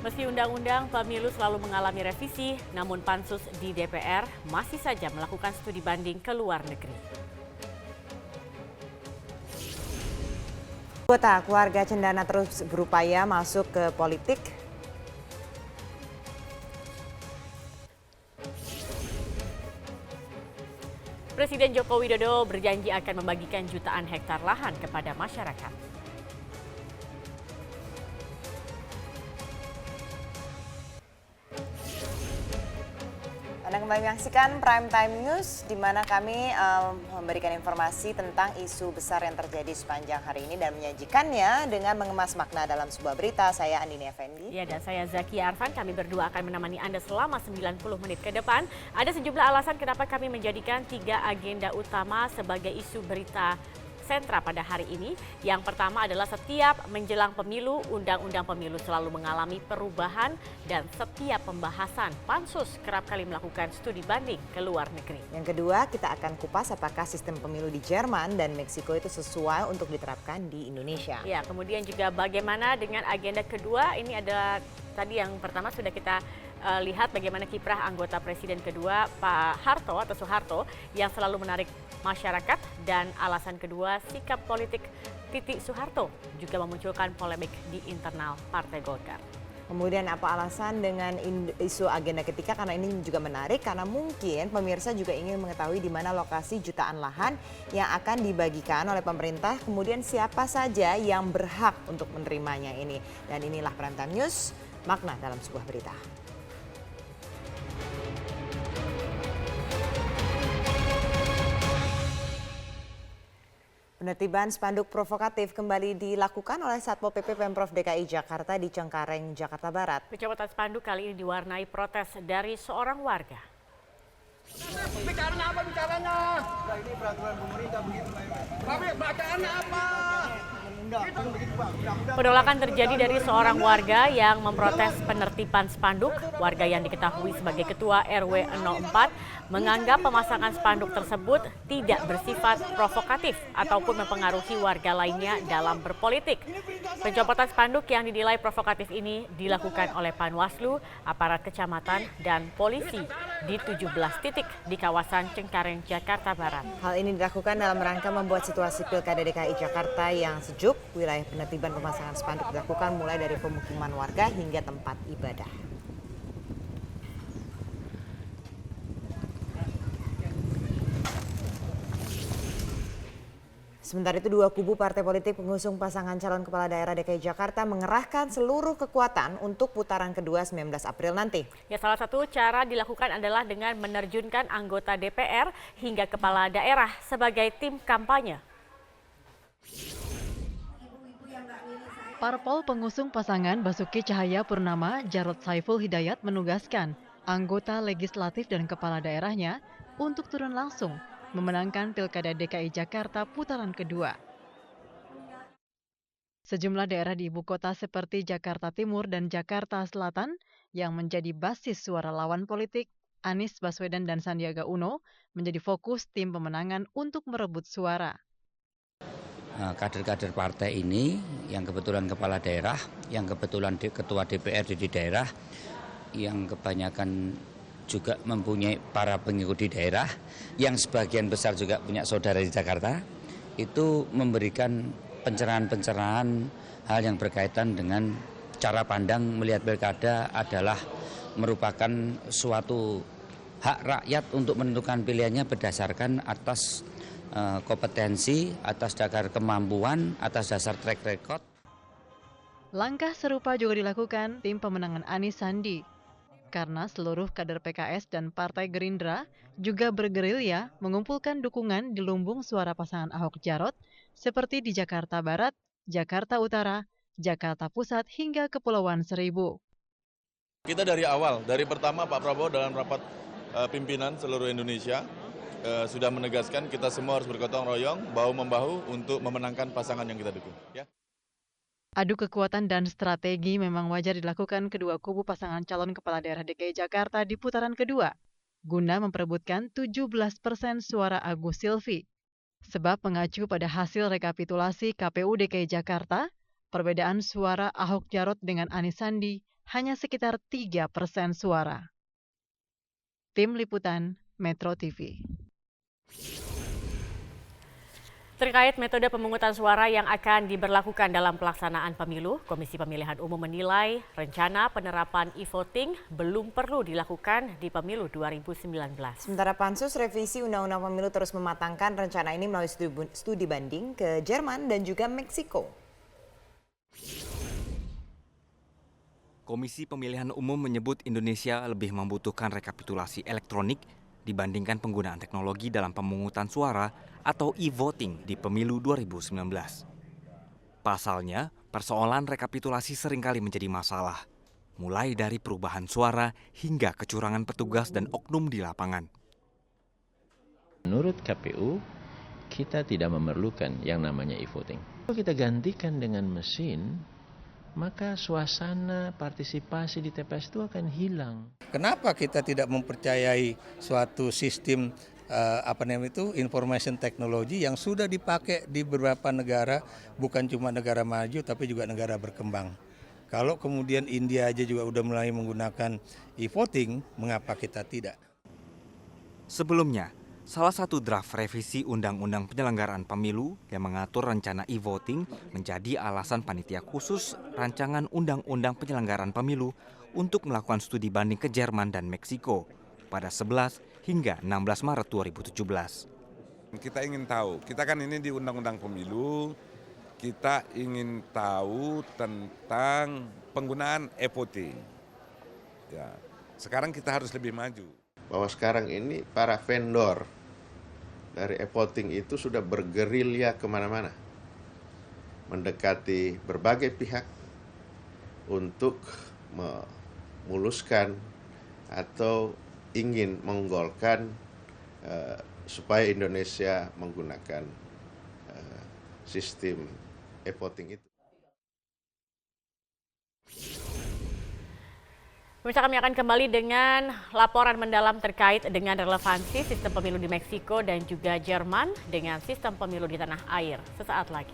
Meski undang-undang pemilu selalu mengalami revisi, namun pansus di DPR masih saja melakukan studi banding ke luar negeri. Anggota keluarga Cendana terus berupaya masuk ke politik. Presiden Joko Widodo berjanji akan membagikan jutaan hektar lahan kepada masyarakat. Anda kembali menyaksikan Prime Time News, di mana kami memberikan informasi tentang isu besar yang terjadi sepanjang hari ini dan menyajikannya dengan mengemas makna dalam sebuah berita. Saya Andini Effendi. Ya, dan saya Zaki Arfan. Kami berdua akan menemani Anda selama 90 menit ke depan. Ada sejumlah alasan kenapa kami menjadikan 3 agenda utama sebagai isu berita sentra pada hari ini. Yang pertama adalah setiap menjelang pemilu, undang-undang pemilu selalu mengalami perubahan dan setiap pembahasan pansus kerap kali melakukan studi banding ke luar negeri. Yang kedua, kita akan kupas apakah sistem pemilu di Jerman dan Meksiko itu sesuai untuk diterapkan di Indonesia. Ya, kemudian juga bagaimana dengan agenda kedua, ini adalah tadi yang pertama sudah kita lihat bagaimana kiprah anggota presiden kedua Pak Harto atau Soeharto yang selalu menarik masyarakat, dan alasan kedua sikap politik Titi Soeharto juga memunculkan polemik di internal Partai Golkar. Kemudian apa alasan dengan isu agenda ketiga, karena ini juga menarik karena mungkin pemirsa juga ingin mengetahui di mana lokasi jutaan lahan yang akan dibagikan oleh pemerintah, kemudian siapa saja yang berhak untuk menerimanya ini. Dan inilah Prime Time News, makna dalam sebuah berita. Penertiban spanduk provokatif kembali dilakukan oleh Satpol PP Pemprov DKI Jakarta di Cengkareng, Jakarta Barat. Pencopotan spanduk kali ini diwarnai protes dari seorang warga. Bicaranya apa bicaranya? Nah, ini peraturan pemerintah begitu Pak. Tapi bacaannya apa? Penolakan terjadi dari seorang warga yang memprotes penertiban spanduk. Warga yang diketahui sebagai Ketua RW 04 menganggap pemasangan spanduk tersebut tidak bersifat provokatif ataupun mempengaruhi warga lainnya dalam berpolitik. Pencopotan spanduk yang dinilai provokatif ini dilakukan oleh Panwaslu, aparat kecamatan, dan polisi di 17 titik di kawasan Cengkareng, Jakarta Barat. Hal ini dilakukan dalam rangka membuat situasi Pilkada DKI Jakarta yang sejuk. Wilayah penertiban pemasangan spanduk dilakukan mulai dari pemukiman warga hingga tempat ibadah. Sementara itu, dua kubu partai politik pengusung pasangan calon kepala daerah DKI Jakarta mengerahkan seluruh kekuatan untuk putaran kedua 19 April nanti. Ya, salah satu cara dilakukan adalah dengan menerjunkan anggota DPR hingga kepala daerah sebagai tim kampanye. Parpol pengusung pasangan Basuki Cahayapurnama, Jarod Saiful Hidayat menugaskan anggota legislatif dan kepala daerahnya untuk turun langsung memenangkan Pilkada DKI Jakarta putaran kedua. Sejumlah daerah di ibu kota seperti Jakarta Timur dan Jakarta Selatan yang menjadi basis suara lawan politik Anies Baswedan dan Sandiaga Uno menjadi fokus tim pemenangan untuk merebut suara. Kader-kader partai ini yang kebetulan kepala daerah, yang kebetulan ketua DPR di daerah, yang kebanyakan juga mempunyai para pengikut di daerah, yang sebagian besar juga punya saudara di Jakarta, itu memberikan pencerahan-pencerahan hal yang berkaitan dengan cara pandang melihat pilkada adalah merupakan suatu hak rakyat untuk menentukan pilihannya berdasarkan atas kompetensi, atas dasar kemampuan, atas dasar track record. Langkah serupa juga dilakukan tim pemenangan Anies Sandi, karena seluruh kader PKS dan Partai Gerindra juga bergerilya mengumpulkan dukungan di lumbung suara pasangan Ahok Jarot seperti di Jakarta Barat, Jakarta Utara, Jakarta Pusat hingga Kepulauan Seribu. Kita dari awal, dari pertama Pak Prabowo dalam rapat pimpinan seluruh Indonesia sudah menegaskan kita semua harus bergotong royong, bahu-membahu untuk memenangkan pasangan yang kita dukung. Ya. Adu kekuatan dan strategi memang wajar dilakukan kedua kubu pasangan calon kepala daerah DKI Jakarta di putaran kedua, guna memperebutkan 17% suara Agus Silvi. Sebab mengacu pada hasil rekapitulasi KPU DKI Jakarta, perbedaan suara Ahok Jarot dengan Anies Sandi hanya sekitar 3% suara. Tim Liputan Metro TV. Terkait metode pemungutan suara yang akan diberlakukan dalam pelaksanaan pemilu, Komisi Pemilihan Umum menilai rencana penerapan e-voting belum perlu dilakukan di pemilu 2019. Sementara Pansus Revisi Undang-Undang Pemilu terus mematangkan rencana ini melalui studi banding ke Jerman dan juga Meksiko. Komisi Pemilihan Umum menyebut Indonesia lebih membutuhkan rekapitulasi elektronik dibandingkan penggunaan teknologi dalam pemungutan suara atau e-voting di pemilu 2019. Pasalnya, persoalan rekapitulasi seringkali menjadi masalah, mulai dari perubahan suara hingga kecurangan petugas dan oknum di lapangan. Menurut KPU, kita tidak memerlukan yang namanya e-voting. Kalau kita gantikan dengan mesin, maka suasana partisipasi di TPS itu akan hilang. Kenapa kita tidak mempercayai suatu sistem information technology yang sudah dipakai di beberapa negara, bukan cuma negara maju tapi juga negara berkembang. Kalau kemudian India aja juga udah mulai menggunakan e-voting, mengapa kita tidak? Sebelumnya, salah satu draft revisi Undang-Undang Penyelenggaraan Pemilu yang mengatur rencana e-voting menjadi alasan panitia khusus rancangan Undang-Undang Penyelenggaraan Pemilu untuk melakukan studi banding ke Jerman dan Meksiko pada 11 hingga 16 Maret 2017. Kita ingin tahu, kita kan ini di Undang-Undang Pemilu, kita ingin tahu tentang penggunaan e-voting. Ya, sekarang kita harus lebih maju. Bahwa sekarang ini para vendor dari e-voting itu sudah bergerilya kemana-mana, mendekati berbagai pihak untuk memuluskan atau ingin menggolkan supaya Indonesia menggunakan sistem e-voting itu. Pemirsa, kami akan kembali dengan laporan mendalam terkait dengan relevansi sistem pemilu di Meksiko dan juga Jerman dengan sistem pemilu di tanah air sesaat lagi.